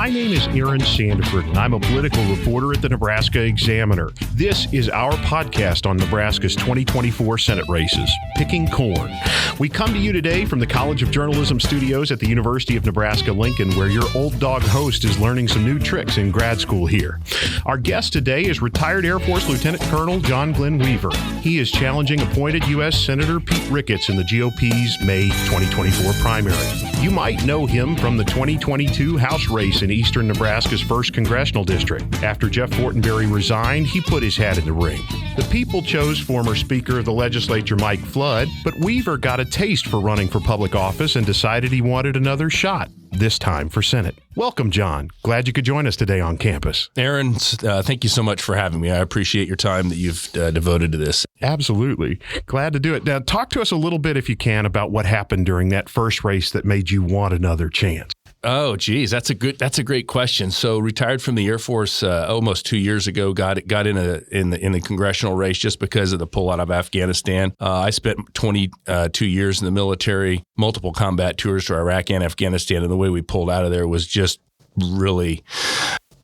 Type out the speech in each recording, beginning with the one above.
My name is Aaron Sandiford, and I'm a political reporter at the Nebraska Examiner. This is our podcast on Nebraska's 2024 Senate races, Picking Corn. We come to you today from the College of Journalism studios at the University of Nebraska-Lincoln, where your old dog host is learning some new tricks in grad school here. Our guest today is retired Air Force Lieutenant Colonel Glen Weaver. He is challenging appointed U.S. Senator Pete Ricketts in the GOP's May 2024 primary. You might know him from the 2022 House race in eastern Nebraska's 1st Congressional District. After Jeff Fortenberry resigned, he put his hat in the ring. The people chose former Speaker of the Legislature Mike Flood, but Weaver got a taste for running for public office and decided he wanted another shot, this time for Senate. Welcome, John. Glad you could join us today on campus. Aaron, thank you so much for having me. I appreciate your time that you've devoted to this. Absolutely. Glad to do it. Now, talk to us a little bit, if you can, about what happened during that first race that made you want another chance. Oh, geez, that's a great question. So, retired from the Air Force almost 2 years ago. Got in the congressional race just because of the pullout of Afghanistan. I spent 22 years in the military, multiple combat tours to Iraq and Afghanistan, and the way we pulled out of there was just really,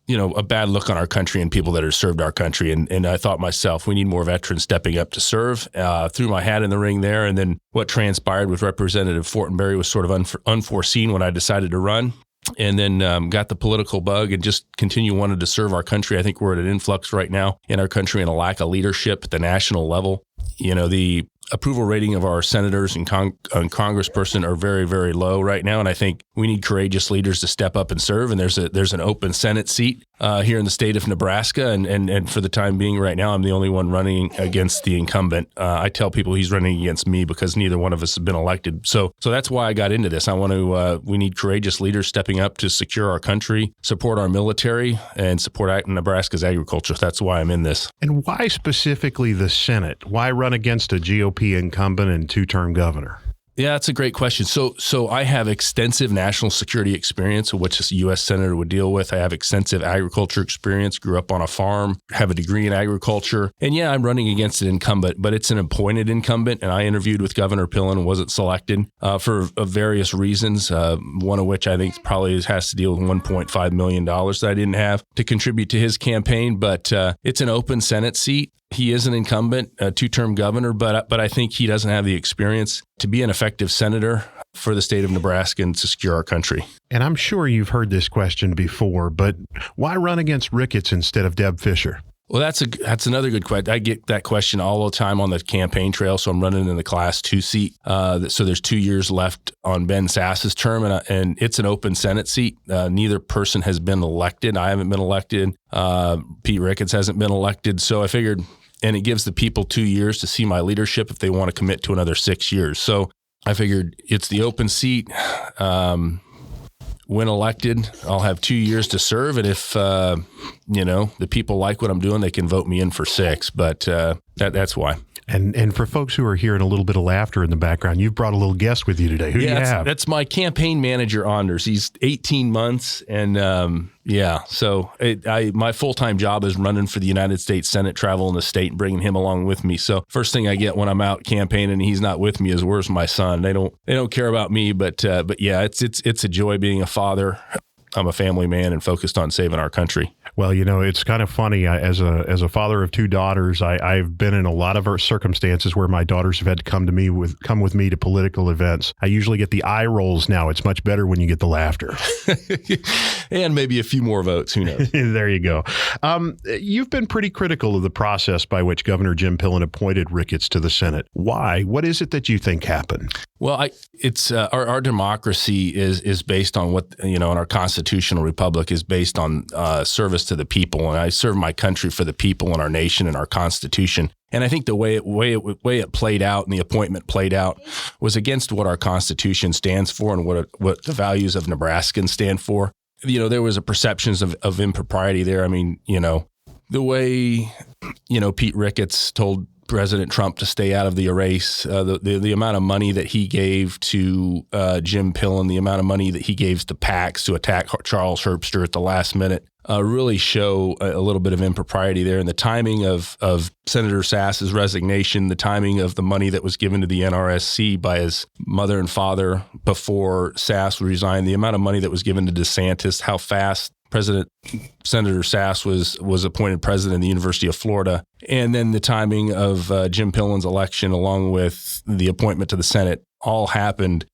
a bad look on our country and people that have served our country. And I thought myself, we need more veterans stepping up to serve. Threw my hat in the ring there. And then what transpired with Representative Fortenberry was sort of unforeseen when I decided to run. And then got the political bug and just wanted to serve our country. I think we're at an influx right now in our country and a lack of leadership at the national level. The approval rating of our senators and congressperson are very, very low right now. And I think we need courageous leaders to step up and serve. And there's an open Senate seat here in the state of Nebraska. And for the time being right now, I'm the only one running against the incumbent. I tell people he's running against me because neither one of us have been elected. So that's why I got into this. We need courageous leaders stepping up to secure our country, support our military, and support Nebraska's agriculture. That's why I'm in this. And why specifically the Senate? Why run against a GOP incumbent and two-term governor? Yeah, that's a great question. So I have extensive national security experience, which a U.S. Senator would deal with. I have extensive agriculture experience, grew up on a farm, have a degree in agriculture. And yeah, I'm running against an incumbent, but it's an appointed incumbent. And I interviewed with Governor Pillen and wasn't selected for various reasons, one of which I think probably has to deal with $1.5 million that I didn't have to contribute to his campaign. But it's an open Senate seat. He is an incumbent, a two-term governor, but I think he doesn't have the experience to be an effective senator for the state of Nebraska and to secure our country. And I'm sure you've heard this question before, but why run against Ricketts instead of Deb Fischer? Well, that's another good question. I get that question all the time on the campaign trail. So I'm running in the Class 2 seat. So there's 2 years left on Ben Sass's term, and it's an open Senate seat. Neither person has been elected. I haven't been elected. Pete Ricketts hasn't been elected. So I figured, and it gives the people 2 years to see my leadership if they want to commit to another 6 years. So I figured it's the open seat. When elected, I'll have 2 years to serve. And if, the people like what I'm doing, they can vote me in for 6. But that's why. And for folks who are hearing a little bit of laughter in the background, you've brought a little guest with you today. Who do you have? That's my campaign manager, Anders. He's 18 months. And so my full-time job is running for the United States Senate, traveling the state and bringing him along with me. So first thing I get when I'm out campaigning and he's not with me is, where's my son? They don't care about me, but yeah, it's a joy being a father. I'm a family man and focused on saving our country. Well, it's kind of funny. As a father of 2 daughters, I've been in a lot of circumstances where my daughters have had to come with me to political events. I usually get the eye rolls now. It's much better when you get the laughter. And maybe a few more votes. Who knows? There you go. You've been pretty critical of the process by which Governor Jim Pillen appointed Ricketts to the Senate. Why? What is it that you think happened? Well, it's our democracy is based on what, in our constitutional republic is based on service to the people. And I serve my country for the people and our nation and our Constitution. And I think the way it played out and the appointment played out was against what our Constitution stands for and what the values of Nebraskans stand for. There was a perceptions of impropriety there. I mean, the way, Pete Ricketts told President Trump to stay out of the race, the amount of money that he gave to Jim Pillen, the amount of money that he gave to PACs to attack Charles Herbster at the last minute, really show a little bit of impropriety there. And the timing of Senator Sass's resignation, the timing of the money that was given to the NRSC by his mother and father before Sass resigned, the amount of money that was given to DeSantis, how fast Senator Sass was appointed president of the University of Florida. And then the timing of Jim Pillen's election, along with the appointment to the Senate, all happened,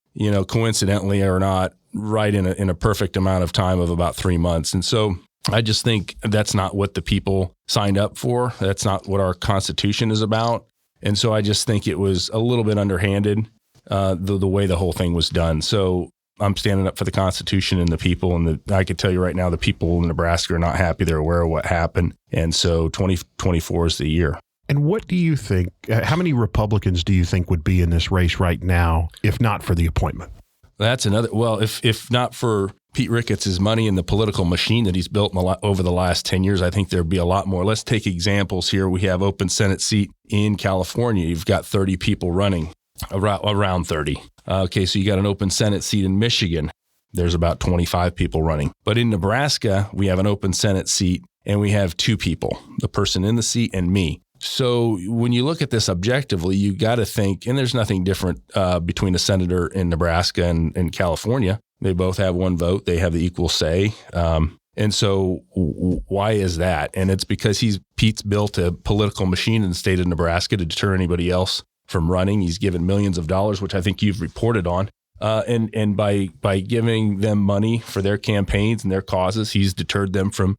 coincidentally or not, right in a perfect amount of time of about 3 months. And so I just think that's not what the people signed up for. That's not what our Constitution is about. And so I just think it was a little bit underhanded, the way the whole thing was done. So I'm standing up for the Constitution and the people. And I can tell you right now, the people in Nebraska are not happy. They're aware of what happened. And so 2024 is the year. And what do you think, how many Republicans do you think would be in this race right now, if not for the appointment? That's another, well, if not for Pete Ricketts' money and the political machine that he's built over the last 10 years, I think there'd be a lot more. Let's take examples here. We have open Senate seat in California. You've got 30 people running, around 30. Okay, so you got an open Senate seat in Michigan. There's about 25 people running. But in Nebraska, we have an open Senate seat and we have 2 people, the person in the seat and me. So when you look at this objectively, you got to think, and there's nothing different between a senator in Nebraska and California. They both have 1 vote. They have the equal say. And so why is that? And it's because Pete's built a political machine in the state of Nebraska to deter anybody else from running. He's given millions of dollars, which I think you've reported on. And by giving them money for their campaigns and their causes, he's deterred them from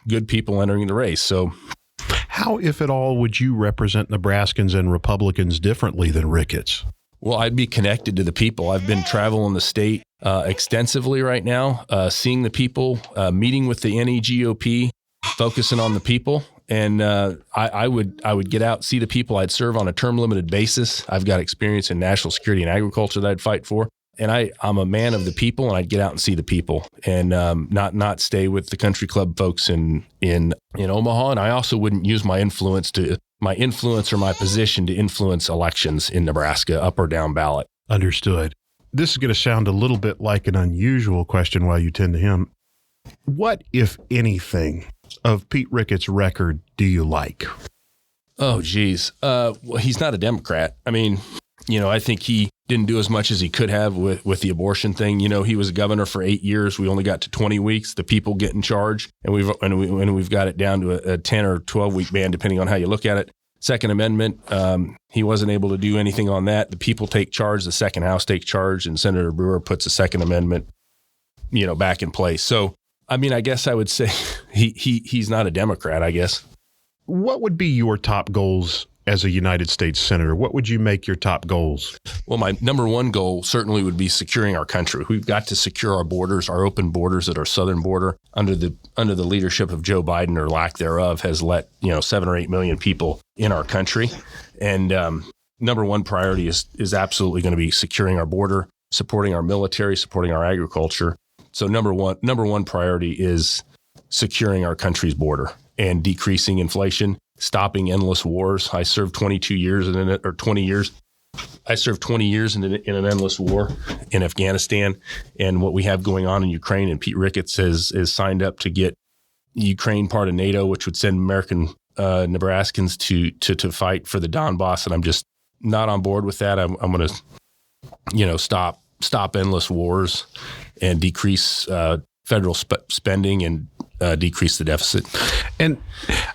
good people entering the race. So how, if at all, would you represent Nebraskans and Republicans differently than Ricketts? Well, I'd be connected to the people. I've been traveling the state extensively right now, seeing the people, meeting with the NEGOP, focusing on the people. And I would get out, see the people. I'd serve on a term limited basis. I've got experience in national security and agriculture that I'd fight for. And I'm a man of the people, and I'd get out and see the people, and not stay with the country club folks in Omaha. And I also wouldn't use my influence or my position to influence elections in Nebraska, up or down ballot. Understood. This is going to sound a little bit like an unusual question while you tend to him. What, if anything, of Pete Ricketts' record do you like? Oh, geez. Well, he's not a Democrat. I mean, I think he didn't do as much as he could have with the abortion thing. He was a governor for 8 years. We only got to 20 weeks. The people get in charge, and we've got it down to a 10 or 12 week ban, depending on how you look at it. Second Amendment, he wasn't able to do anything on that. The people take charge. The second house takes charge, and Senator Brewer puts the Second Amendment, back in place. So, I mean, I guess I would say he's not a Democrat, I guess. What would be your top goals as a United States Senator? What would you make your top goals? Well, my number one goal certainly would be securing our country. We've got to secure our borders, our open borders at our southern border. Under the leadership of Joe Biden, or lack thereof, has let 7 or 8 million people in our country. And number one priority is absolutely going to be securing our border, supporting our military, supporting our agriculture. So number one priority is securing our country's border and decreasing inflation, stopping endless wars. I served 20 years in an endless war in Afghanistan, and what we have going on in Ukraine. And Pete Ricketts is signed up to get Ukraine part of NATO, which would send American Nebraskans to fight for the Donbass. And I'm just not on board with that. I'm going to stop endless wars and decrease federal spending and decrease the deficit. And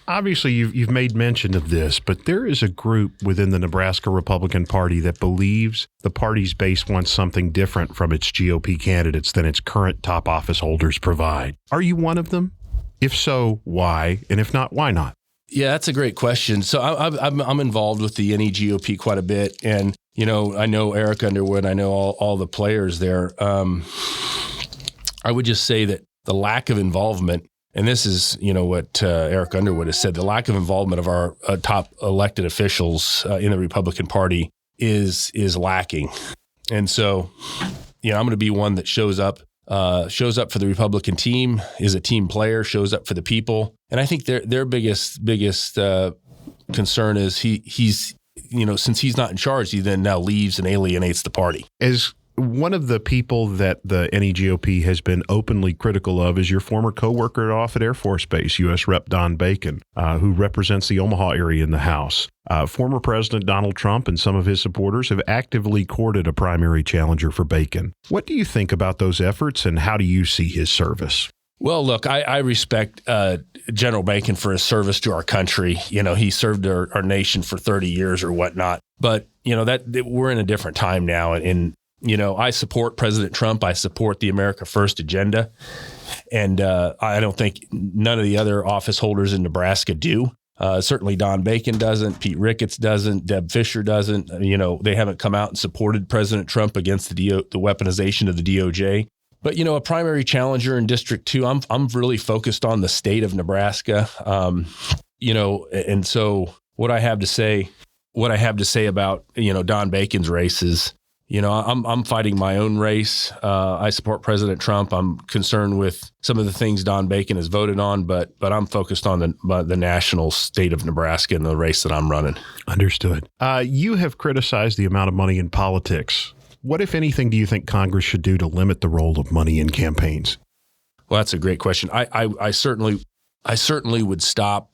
obviously you've made mention of this, but there is a group within the Nebraska Republican Party that believes the party's base wants something different from its GOP candidates than its current top office holders provide. Are you one of them? If so, why? And if not, why not? Yeah, that's a great question. So I'm involved with the NEGOP quite a bit, and I know Eric Underwood. I know all the players there. I would just say that the lack of involvement, and this is what Eric Underwood has said, the lack of involvement of our top elected officials in the Republican Party is lacking. And so, I'm going to be one that shows up for the Republican team, is a team player, shows up for the people. And I think their biggest concern is he's since he's not in charge, he then now leaves and alienates the party. As one of the people that the NEGOP has been openly critical of is your former coworker at Offutt Air Force Base, U.S. Rep. Don Bacon, who represents the Omaha area in the House. Former President Donald Trump and some of his supporters have actively courted a primary challenger for Bacon. What do you think about those efforts, and how do you see his service? Well, look, I respect General Bacon for his service to our country. He served our nation for 30 years or whatnot. But, that we're in a different time now. And I support President Trump. I support the America First agenda. And I don't think none of the other office holders in Nebraska do. Certainly Don Bacon doesn't. Pete Ricketts doesn't. Deb Fischer doesn't. They haven't come out and supported President Trump against the weaponization of the DOJ. But, a primary challenger in District 2, I'm really focused on the state of Nebraska. And so what I have to say about, Don Bacon's race is, I'm fighting my own race. I support President Trump. I'm concerned with some of the things Don Bacon has voted on, but I'm focused on the national state of Nebraska and the race that I'm running. Understood. You have criticized the amount of money in politics. What, if anything, do you think Congress should do to limit the role of money in campaigns? Well, that's a great question. I certainly would stop,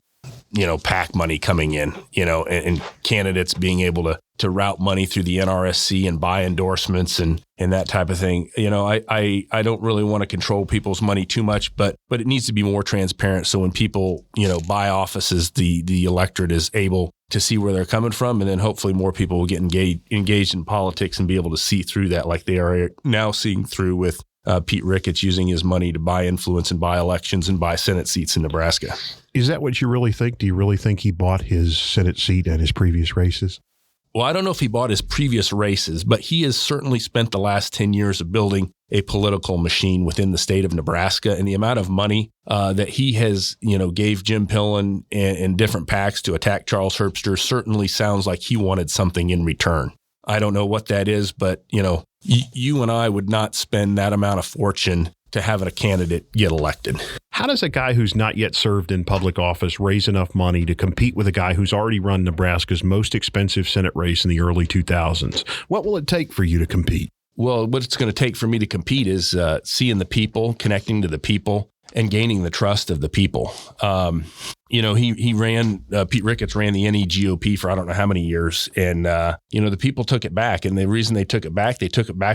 PAC money coming in, and candidates being able to route money through the NRSC and buy endorsements and that type of thing. I don't really want to control people's money too much, but it needs to be more transparent. So when people, buy offices, the electorate is able to see where they're coming from. And then hopefully more people will get engaged in politics and be able to see through that, like they are now seeing through with Pete Ricketts using his money to buy influence and buy elections and buy Senate seats in Nebraska. Is that what you really think? Do you really think he bought his Senate seat at his previous races? Well, I don't know if he bought his previous races, but he has certainly spent the last 10 years of building a political machine within the state of Nebraska, and the amount of money that he has, gave Jim Pillen and different PACs to attack Charles Herbster certainly sounds like he wanted something in return. I don't know what that is, but, you and I would not spend that amount of fortune to having a candidate get elected. How does a guy who's not yet served in public office raise enough money to compete with a guy who's already run Nebraska's most expensive Senate race in the early 2000s? What will it take for you to compete? Well, what it's going to take for me to compete is seeing the people, connecting to the people, and gaining the trust of the people. He ran, Pete Ricketts ran the NEGOP for I don't know how many years. And, the people took it back. And the reason they took it back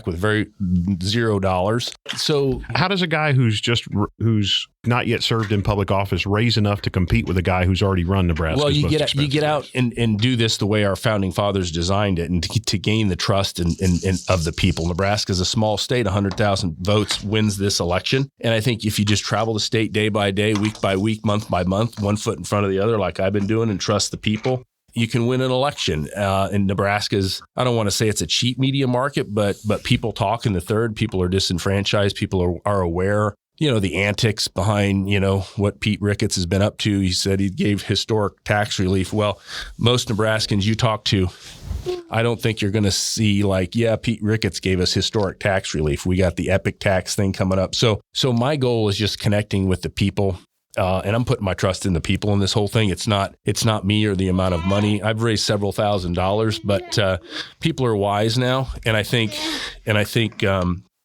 with very $0. So how does a guy who's not yet served in public office raise enough to compete with a guy who's already run Nebraska? Well, you get out and do this the way our founding fathers designed it, and to gain the trust of the people. Nebraska is a small state. 100,000 votes wins this election. And I think if you just travel the state day by day, week by week, month by month, one foot in front of the other, like I've been doing, and trust the people, you can win an election. And Nebraska's, I don't want to say it's a cheap media market, but people talk in the third. People are disenfranchised. People are aware. The antics behind, what Pete Ricketts has been up to. He said he gave historic tax relief. Well, most Nebraskans you talk to, I don't think you're going to see Pete Ricketts gave us historic tax relief. We got the epic tax thing coming up. So my goal is just connecting with the people. And I'm putting my trust in the people in this whole thing. It's not me or the amount of money. I've raised several $1,000s, but people are wise now. And I think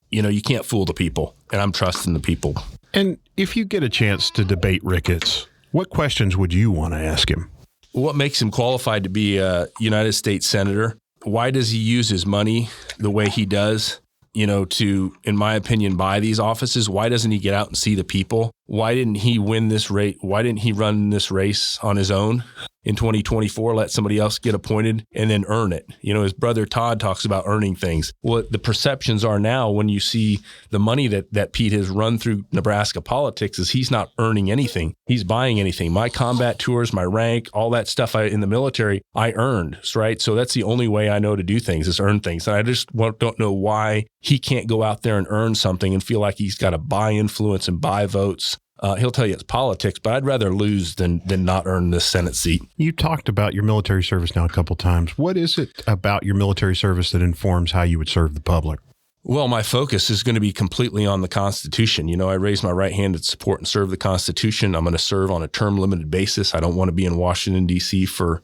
you can't fool the people, and I'm trusting the people. And if you get a chance to debate Ricketts, what questions would you want to ask him? What makes him qualified to be a United States Senator? Why does he use his money the way he does, to, in my opinion, buy these offices? Why doesn't he get out and see the people? Why didn't he win this race? Why didn't he run this race on his own in 2024, let somebody else get appointed and then earn it? His brother Todd talks about earning things. What the perceptions are now when you see the money that Pete has run through Nebraska politics is he's not earning anything. He's buying anything. My combat tours, my rank, all that stuff in the military, I earned, right? So that's the only way I know to do things is earn things. And I just don't know why he can't go out there and earn something and feel like he's got to buy influence and buy votes. He'll tell you it's politics, but I'd rather lose than not earn this Senate seat. You talked about your military service now a couple of times. What is it about your military service that informs how you would serve the public? Well, my focus is going to be completely on the Constitution. I raise my right hand to support and serve the Constitution. I'm going to serve on a term limited basis. I don't want to be in Washington, D.C. for,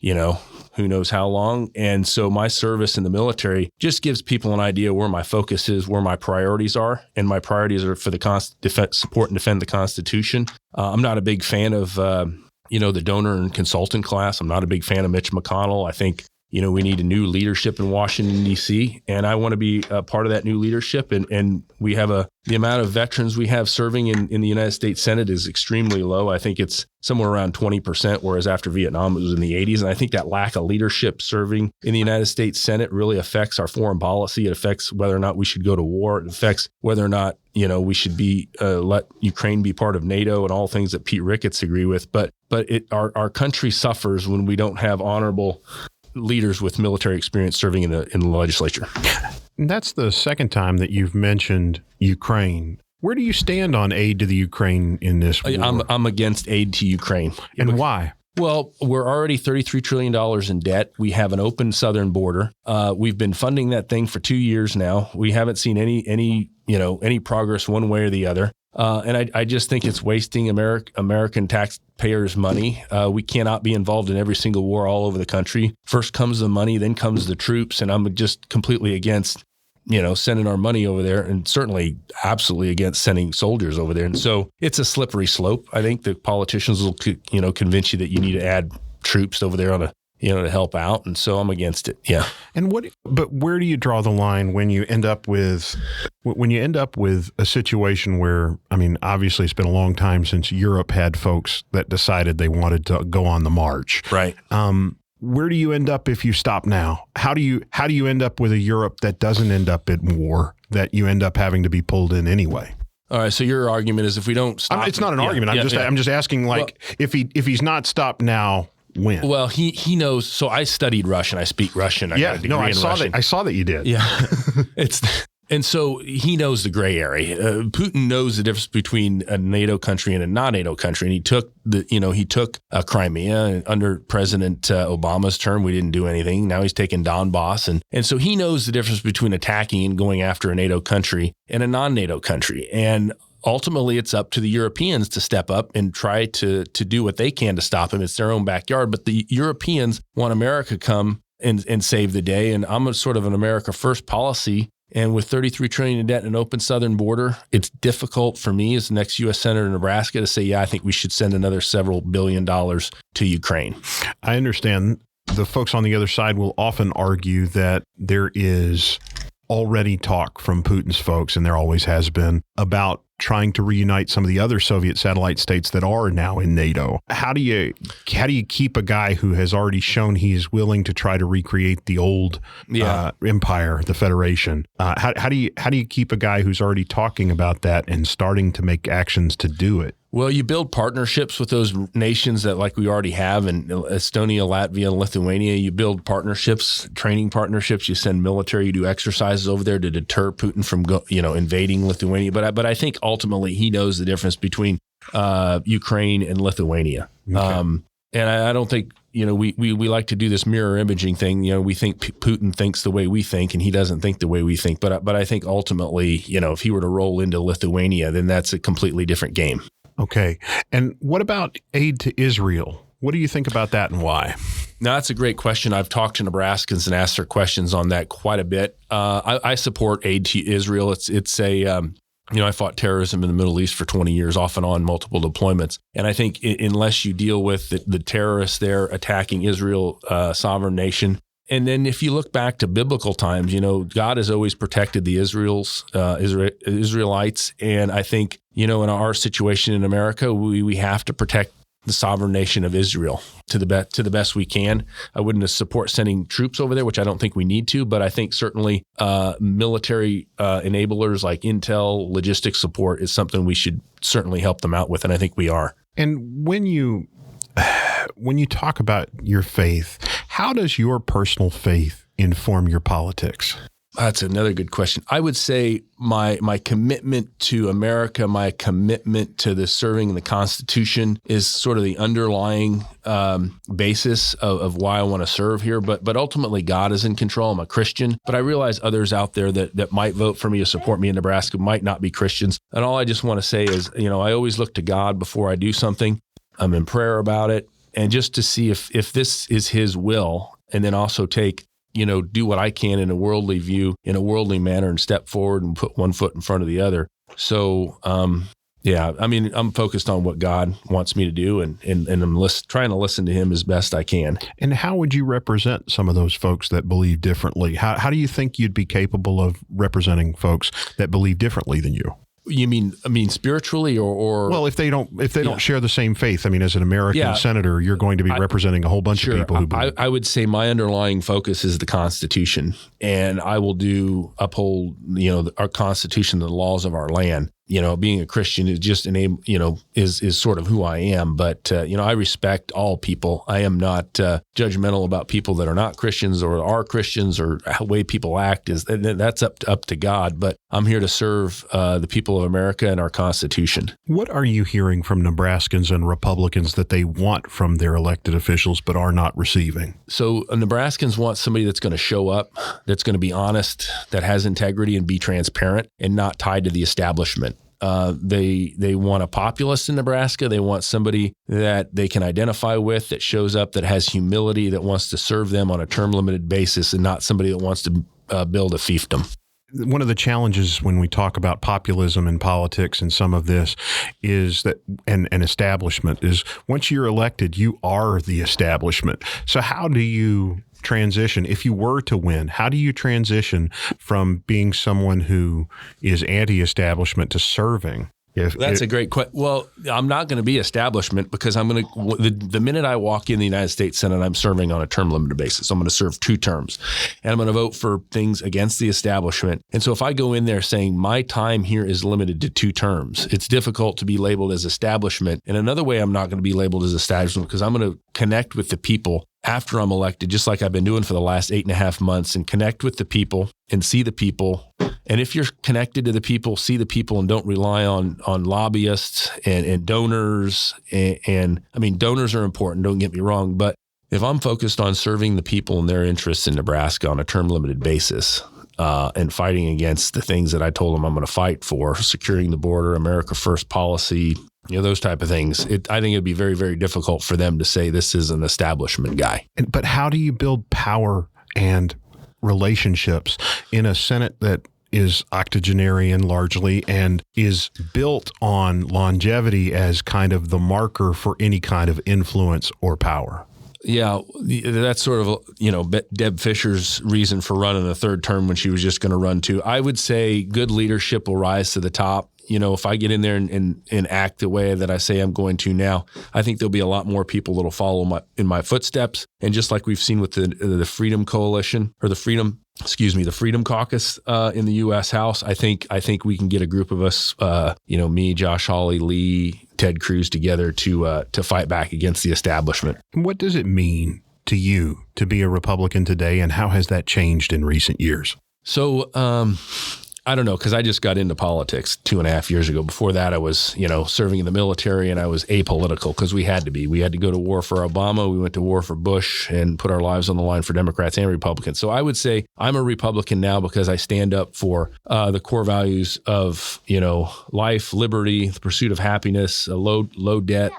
who knows how long. And so my service in the military just gives people an idea where my focus is, where my priorities are. And my priorities are for the support and defend the Constitution. I'm not a big fan of, the donor and consultant class. I'm not a big fan of Mitch McConnell. I think we need a new leadership in Washington, D.C., and I want to be a part of that new leadership. And we have the amount of veterans we have serving in the United States Senate is extremely low. I think it's somewhere around 20%, whereas after Vietnam, it was in the 80s. And I think that lack of leadership serving in the United States Senate really affects our foreign policy. It affects whether or not we should go to war. It affects whether or not, we should be let Ukraine be part of NATO and all things that Pete Ricketts agree with. But our country suffers when we don't have honorable leaders with military experience serving in the legislature. And that's the second time that you've mentioned Ukraine. Where do you stand on aid to the Ukraine in this war? I'm against aid to Ukraine. And why? Well, we're already $33 trillion in debt. We have an open southern border. We've been funding that thing for 2 years now. We haven't seen any progress one way or the other. And I just think it's wasting American taxpayers' money. We cannot be involved in every single war all over the country. First comes the money, then comes the troops. And I'm just completely against sending our money over there, and certainly absolutely against sending soldiers over there. And so it's a slippery slope. I think the politicians will, convince you that you need to add troops over there to help out. And so I'm against it. Yeah. And but where do you draw the line when you end up with a situation where, obviously it's been a long time since Europe had folks that decided they wanted to go on the march. Right. Where do you end up if you stop now? How do you end up with a Europe that doesn't end up in war, that you end up having to be pulled in anyway? All right. So your argument is if we don't stop, it's not an argument. I'm just asking, if he's not stopped now, when? Well, he knows. So I studied Russian. I speak Russian. I got a degree in Russian. I saw that you did. Yeah. And so he knows the gray area. Putin knows the difference between a NATO country and a non-NATO country. And he took Crimea under President Obama's term. We didn't do anything. Now he's taken Donbass. And so he knows the difference between attacking and going after a NATO country and a non-NATO country. And ultimately, it's up to the Europeans to step up and try to do what they can to stop him. It's their own backyard. But the Europeans want America to come and save the day. And I'm a sort of an America First policy. And with $33 trillion in debt and an open southern border, it's difficult for me as the next U.S. Senator in Nebraska to say, yeah, I think we should send another several $1 billion to Ukraine. I understand. The folks on the other side will often argue that there is already talk from Putin's folks, and there always has been, about trying to reunite some of the other Soviet satellite states that are now in NATO. How do you keep a guy who has already shown he's willing to try to recreate the old empire, the Federation? How do you keep a guy who's already talking about that and starting to make actions to do it? Well, you build partnerships with those nations that, like we already have in Estonia, Latvia, and Lithuania. You build partnerships, training partnerships. You send military. You do exercises over there to deter Putin from invading Lithuania. But I think ultimately he knows the difference between Ukraine and Lithuania. Okay. And I don't think we like to do this mirror imaging thing. We think Putin thinks the way we think, and he doesn't think the way we think. But I think ultimately, if he were to roll into Lithuania, then that's a completely different game. Okay. And what about aid to Israel? What do you think about that and why? Now, that's a great question. I've talked to Nebraskans and asked their questions on that quite a bit. I support aid to Israel. It's a I fought terrorism in the Middle East for 20 years, off and on, multiple deployments. And I think unless you deal with the terrorists there attacking Israel, sovereign nation, and then if you look back to biblical times, God has always protected the Israelites. And I think, in our situation in America, we have to protect the sovereign nation of Israel to the best we can. I wouldn't support sending troops over there, which I don't think we need to, but I think certainly military enablers like intel, logistics support is something we should certainly help them out with, and I think we are. And when you talk about your faith, how does your personal faith inform your politics? That's another good question. I would say my commitment to America, my commitment to the serving the Constitution is sort of the underlying basis of why I want to serve here. But ultimately, God is in control. I'm a Christian, but I realize others out there that might vote for me or support me in Nebraska might not be Christians. And all I just want to say is, I always look to God before I do something. I'm in prayer about it. And just to see if this is His will, and then also take, do what I can in a worldly view, in a worldly manner, and step forward and put one foot in front of the other. So, Yeah, I mean, I'm focused on what God wants me to do, and I'm trying to listen to Him as best I can. And how would you represent some of those folks that believe differently? How do you think you'd be capable of representing folks that believe differently than you? You mean spiritually or well, if they don't share the same faith, I mean, as an American senator, you're going to be representing a whole bunch of people who believe. I would say my underlying focus is the Constitution, and I will uphold our Constitution, the laws of our land. Being a Christian is just is sort of who I am. But, I respect all people. I am not judgmental about people that are not Christians or are Christians, or how way people act. That's up to God. But I'm here to serve the people of America and our Constitution. What are you hearing from Nebraskans and Republicans that they want from their elected officials but are not receiving? So Nebraskans want somebody that's going to show up, that's going to be honest, that has integrity and be transparent and not tied to the establishment. They want a populist in Nebraska. They want somebody that they can identify with, that shows up, that has humility, that wants to serve them on a term-limited basis, and not somebody that wants to build a fiefdom. One of the challenges when we talk about populism in politics and some of this is that, and establishment, is once you're elected, you are the establishment. So how do you transition, if you were to win, how do you transition from being someone who is anti-establishment to serving? That's a great question. Well, I'm not going to be establishment, because the minute I walk in the United States Senate, I'm serving on a term limited basis. I'm going to serve 2 terms, and I'm going to vote for things against the establishment. And so if I go in there saying my time here is limited to 2 terms, it's difficult to be labeled as establishment. And another way I'm not going to be labeled as establishment, because I'm going to connect with the people after I'm elected, just like I've been doing for the last 8.5 months, and connect with the people and see the people. And if you're connected to the people, see the people, and don't rely on lobbyists and donors, and I mean, donors are important, don't get me wrong, but if I'm focused on serving the people and their interests in Nebraska on a term limited basis, and fighting against the things that I told them I'm going to fight for, securing the border, America First policy, those type of things, I think it'd be very, very difficult for them to say this is an establishment guy. But how do you build power and relationships in a Senate that is octogenarian largely and is built on longevity as kind of the marker for any kind of influence or power? Yeah, that's sort of, Deb Fischer's reason for running a 3rd term when she was just going to run 2. I would say good leadership will rise to the top. If I get in there and act the way that I say I'm going to now, I think there'll be a lot more people that'll follow in my footsteps. And just like we've seen with the Freedom Coalition, or the Freedom Caucus in the U.S. House, I think we can get a group of us, me, Josh Hawley, Lee, Ted Cruz together to fight back against the establishment. What does it mean to you to be a Republican today, and how has that changed in recent years? So, I don't know, because I just got into politics 2.5 years ago. Before that, I was, serving in the military, and I was apolitical because we had to be. We had to go to war for Obama. We went to war for Bush and put our lives on the line for Democrats and Republicans. So I would say I'm a Republican now because I stand up for the core values of, life, liberty, the pursuit of happiness, low debt,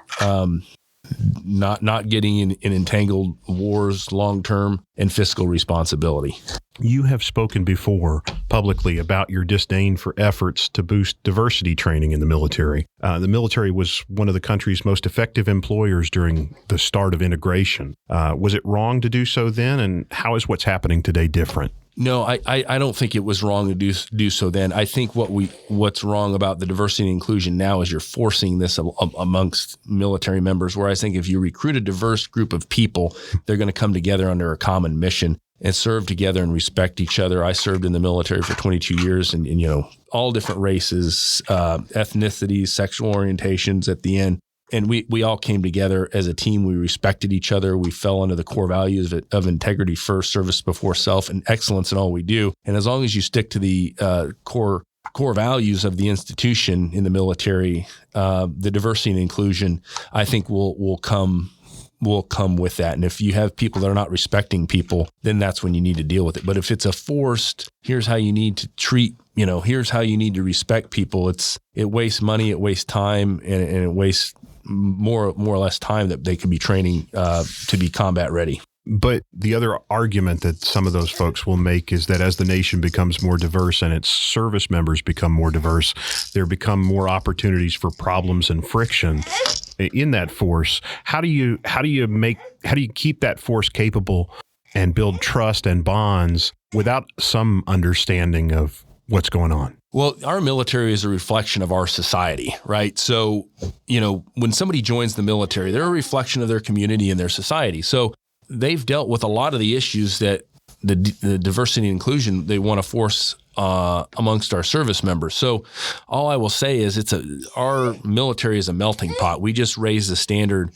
not getting in entangled wars long term, and fiscal responsibility. You have spoken before publicly about your disdain for efforts to boost diversity training in the military. The military was one of the country's most effective employers during the start of integration. Was it wrong to do so then, and how is what's happening today different? No, I don't think it was wrong to do so then. I think what's wrong about the diversity and inclusion now is you're forcing this amongst military members, where I think if you recruit a diverse group of people, they're going to come together under a common mission and serve together and respect each other. I served in the military for 22 years and all different races, ethnicities, sexual orientations at the end. And we all came together as a team. We respected each other. We fell under the core values of integrity first, service before self, and excellence in all we do. And as long as you stick to the core values of the institution in the military, the diversity and inclusion, I think will come with that. And if you have people that are not respecting people, then that's when you need to deal with it. But if it's a forced, here's how you need to treat, here's how you need to respect people, it wastes money, it wastes time, and it wastes more or less time that they could be training to be combat ready. But the other argument that some of those folks will make is that as the nation becomes more diverse and its service members become more diverse, there become more opportunities for problems and friction in that force. How do you keep that force capable and build trust and bonds without some understanding of what's going on? Well, our military is a reflection of our society, right? So, when somebody joins the military, they're a reflection of their community and their society. So they've dealt with a lot of the issues that the diversity and inclusion they want to force amongst our service members. So all I will say is our military is a melting pot. We just raise the standard.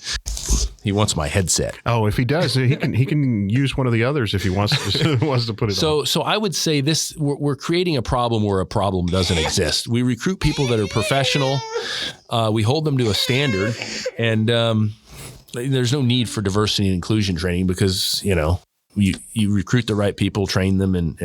He wants my headset. Oh, if he does, he can use one of the others if he wants to put it on. So I would say this: we're creating a problem where a problem doesn't exist. We recruit people that are professional. We hold them to a standard, and there's no need for diversity and inclusion training because you recruit the right people, train them, and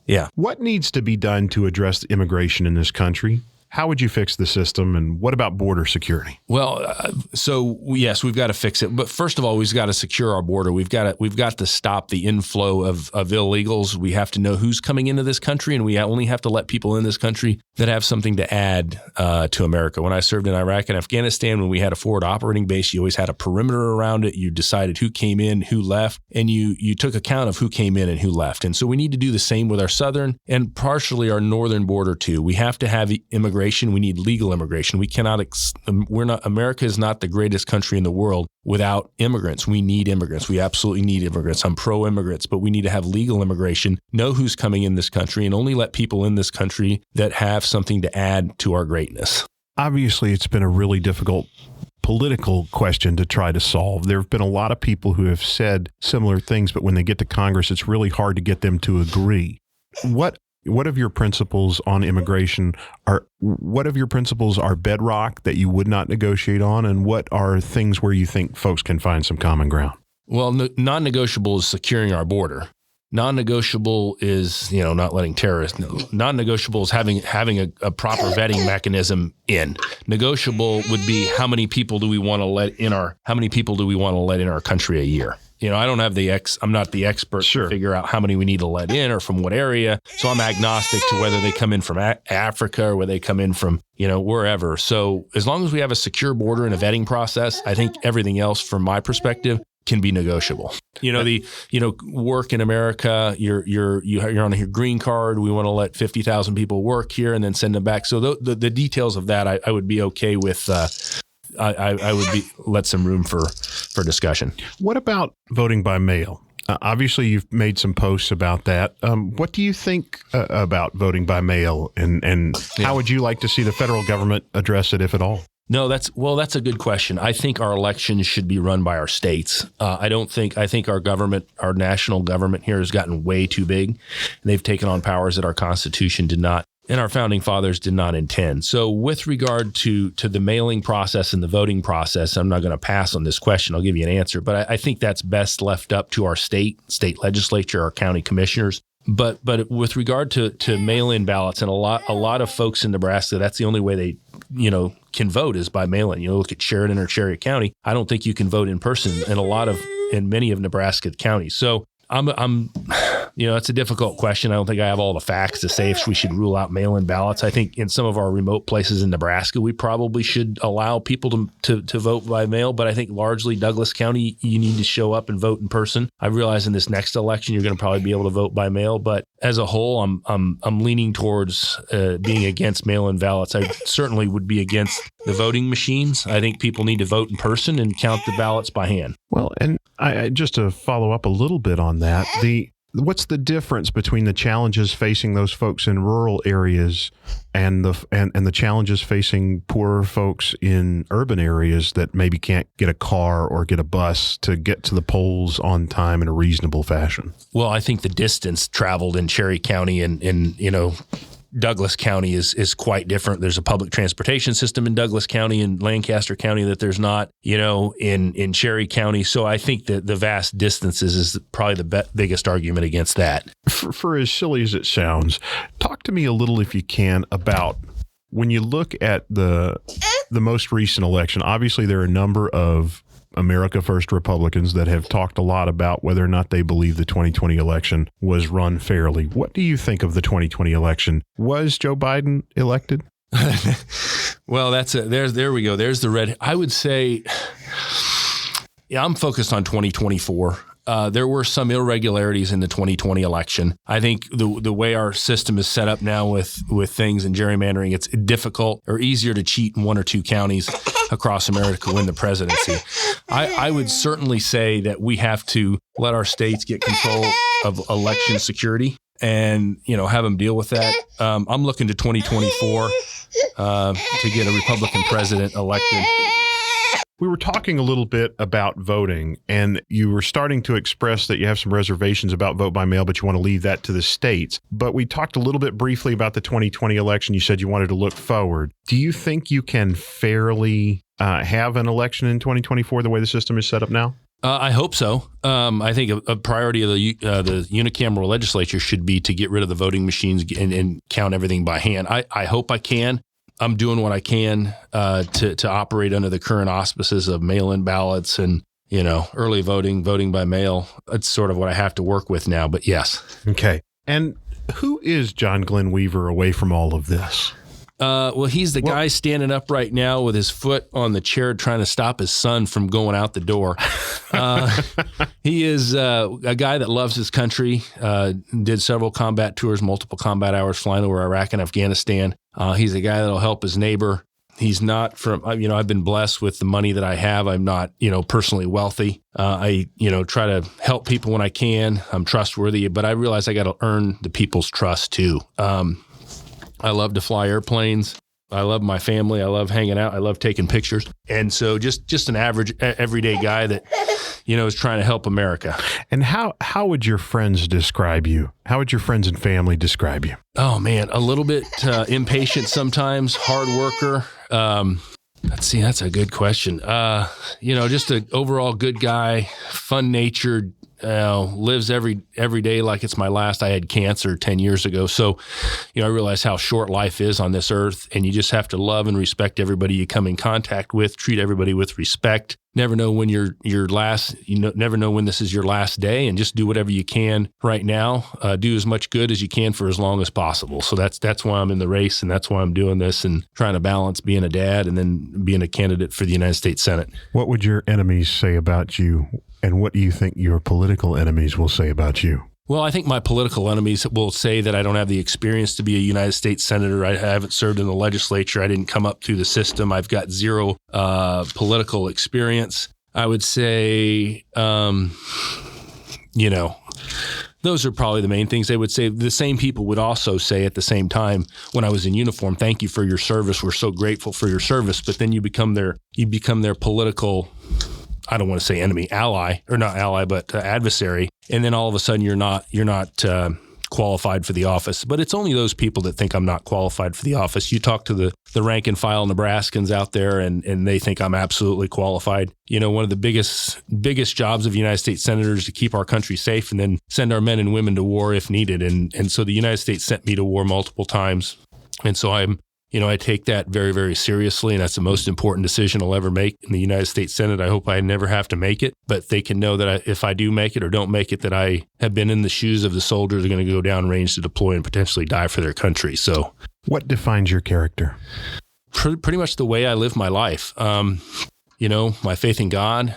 yeah. What needs to be done to address immigration in this country? How would you fix the system, and what about border security? Well, so yes, we've got to fix it. But first of all, we've got to secure our border. We've got to stop the inflow of illegals. We have to know who's coming into this country, and we only have to let people in this country that have something to add to America. When I served in Iraq and Afghanistan, when we had a forward operating base, you always had a perimeter around it. You decided who came in, who left, and you took account of who came in and who left. And so we need to do the same with our southern and partially our northern border too. We have to have immigration. We need legal immigration. We cannot. America is not the greatest country in the world without immigrants. We need immigrants. We absolutely need immigrants. I'm pro-immigrants, but we need to have legal immigration, know who's coming in this country, and only let people in this country that have something to add to our greatness. Obviously, it's been a really difficult political question to try to solve. There have been a lot of people who have said similar things, but when they get to Congress, it's really hard to get them to agree. What of your principles on immigration are bedrock that you would not negotiate on, and what are things where you think folks can find some common ground? Well, non-negotiable is securing our border. Non-negotiable is, not letting terrorists. Non-negotiable is having a proper vetting mechanism in. Negotiable would be how many people do we want to let in our country a year? I don't have I'm not the expert to figure out how many we need to let in or from what area. So I'm agnostic to whether they come in from Africa or whether they come in from, wherever. So as long as we have a secure border and a vetting process, I think everything else from my perspective can be negotiable. Work in America, you're on your green card. We want to let 50,000 people work here and then send them back. So the details of that, I would be okay with. I would let some room for discussion. What about voting by mail? Obviously, you've made some posts about that. What do you think about voting by mail, and how would you like to see the federal government address it, if at all? No, that's a good question. I think our elections should be run by our states. I think our government, our national government here has gotten way too big. They've taken on powers that our Constitution did not, and our founding fathers did not intend. So with regard to the mailing process and the voting process, I'm not going to pass on this question. I'll give you an answer, but I think that's best left up to our state legislature, our county commissioners. But with regard to mail-in ballots, and a lot of folks in Nebraska, that's the only way they can vote is by mail-in. Look at Sheridan or Cherry County. I don't think you can vote in person in many of Nebraska counties. So it's a difficult question. I don't think I have all the facts to say if we should rule out mail-in ballots. I think in some of our remote places in Nebraska, we probably should allow people to vote by mail. But I think largely Douglas County, you need to show up and vote in person. I realize in this next election, you're going to probably be able to vote by mail. But as a whole, I'm leaning towards being against mail-in ballots. I certainly would be against the voting machines. I think people need to vote in person and count the ballots by hand. Well, and I just to follow up a little bit on that, what's the difference between the challenges facing those folks in rural areas and the challenges facing poorer folks in urban areas that maybe can't get a car or get a bus to get to the polls on time in a reasonable fashion? Well, I think the distance traveled in Cherry County and Douglas County is quite different. There's a public transportation system in Douglas County and Lancaster County that there's not, in Cherry County. So I think that the vast distances is probably the biggest argument against that. For as silly as it sounds, talk to me a little, if you can, about when you look at the most recent election. Obviously, there are a number of America First Republicans that have talked a lot about whether or not they believe the 2020 election was run fairly. What do you think of the 2020 election? Was Joe Biden elected? Well, there we go. There's the red. I would say, yeah, I'm focused on 2024. There were some irregularities in the 2020 election. I think the way our system is set up now with things and gerrymandering, it's difficult or easier to cheat in one or two counties across America to win the presidency. I would certainly say that we have to let our states get control of election security and, have them deal with that. I'm looking to 2024 to get a Republican president elected. We were talking a little bit about voting, and you were starting to express that you have some reservations about vote by mail, but you want to leave that to the states. But we talked a little bit briefly about the 2020 election. You said you wanted to look forward. Do you think you can fairly have an election in 2024 the way the system is set up now? I hope so. I think a priority of the unicameral legislature should be to get rid of the voting machines and count everything by hand. I hope I can. I'm doing what I can to operate under the current auspices of mail-in ballots and, early voting by mail. It's sort of what I have to work with now, but yes. Okay. And who is John Glen Weaver away from all of this? Well, he's the guy standing up right now with his foot on the chair trying to stop his son from going out the door. He is a guy that loves his country, did several combat tours, multiple combat hours flying over Iraq and Afghanistan. He's a guy that'll help his neighbor. He's not from, I've been blessed with the money that I have. I'm not, personally wealthy. I try to help people when I can. I'm trustworthy, but I realize I got to earn the people's trust too. I love to fly airplanes. I love my family. I love hanging out. I love taking pictures. And so just an average, everyday guy that, is trying to help America. And how would your friends describe you? How would your friends and family describe you? Oh, man, a little bit impatient sometimes, hard worker. Let's see, that's a good question. Just an overall good guy, fun-natured, lives every day like it's my last. I had cancer 10 years ago. So, I realize how short life is on this earth, and you just have to love and respect everybody you come in contact with, treat everybody with respect. Never know when your last, never know when this is your last day, and just do whatever you can right now. Do as much good as you can for as long as possible. So that's why I'm in the race, and that's why I'm doing this and trying to balance being a dad and then being a candidate for the United States Senate. What would your enemies say about you? And what do you think your political enemies will say about you? Well, I think my political enemies will say that I don't have the experience to be a United States Senator. I haven't served in the legislature. I didn't come up through the system. I've got zero political experience. I would say, those are probably the main things they would say. The same people would also say at the same time when I was in uniform, thank you for your service. We're so grateful for your service. But then you become their political, I don't want to say enemy, ally, or not ally, but adversary. And then all of a sudden you're not qualified for the office. But it's only those people that think I'm not qualified for the office. You talk to the rank and file Nebraskans out there, and they think I'm absolutely qualified. One of the biggest jobs of United States senators is to keep our country safe and then send our men and women to war if needed. And so the United States sent me to war multiple times. And so I take that very, very seriously, and that's the most important decision I'll ever make in the United States Senate. I hope I never have to make it, but they can know that if I do make it or don't make it, that I have been in the shoes of the soldiers who are going to go down range to deploy and potentially die for their country. So, what defines your character? Pretty much the way I live my life. My faith in God,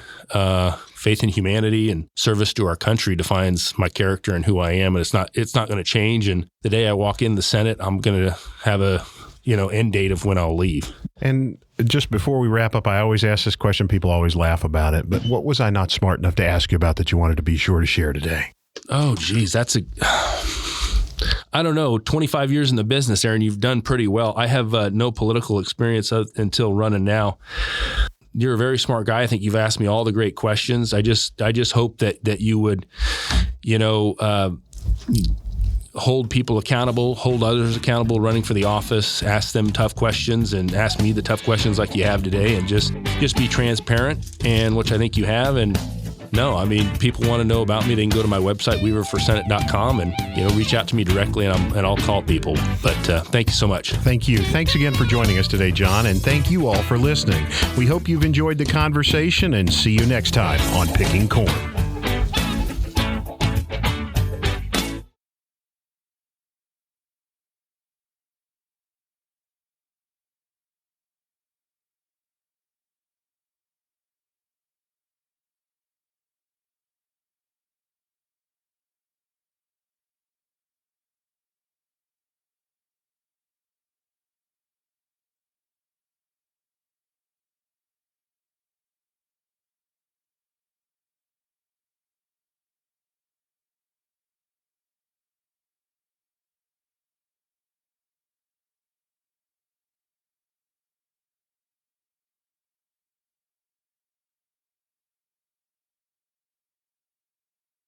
faith in humanity, and service to our country defines my character and who I am, and it's not going to change. And the day I walk in the Senate, I'm going to have a end date of when I'll leave. And just before we wrap up, I always ask this question. People always laugh about it. But what was I not smart enough to ask you about that you wanted to be sure to share today? Oh, geez, I don't know. 25 years in the business, Aaron, you've done pretty well. I have no political experience until running now. You're a very smart guy. I think you've asked me all the great questions. I just hope that you would, hold people accountable, hold others accountable running for the office, ask them tough questions, and ask me the tough questions like you have today, and just be transparent, and which I think you have, and No, I mean, people want to know about me. They can go to my website, weaverforsenate.com, and reach out to me directly, and I'll call people. But thank you so much. Thank you. Thanks again for joining us today, John, and thank you all for listening. We hope you've enjoyed the conversation, and see you next time on Picking Corn.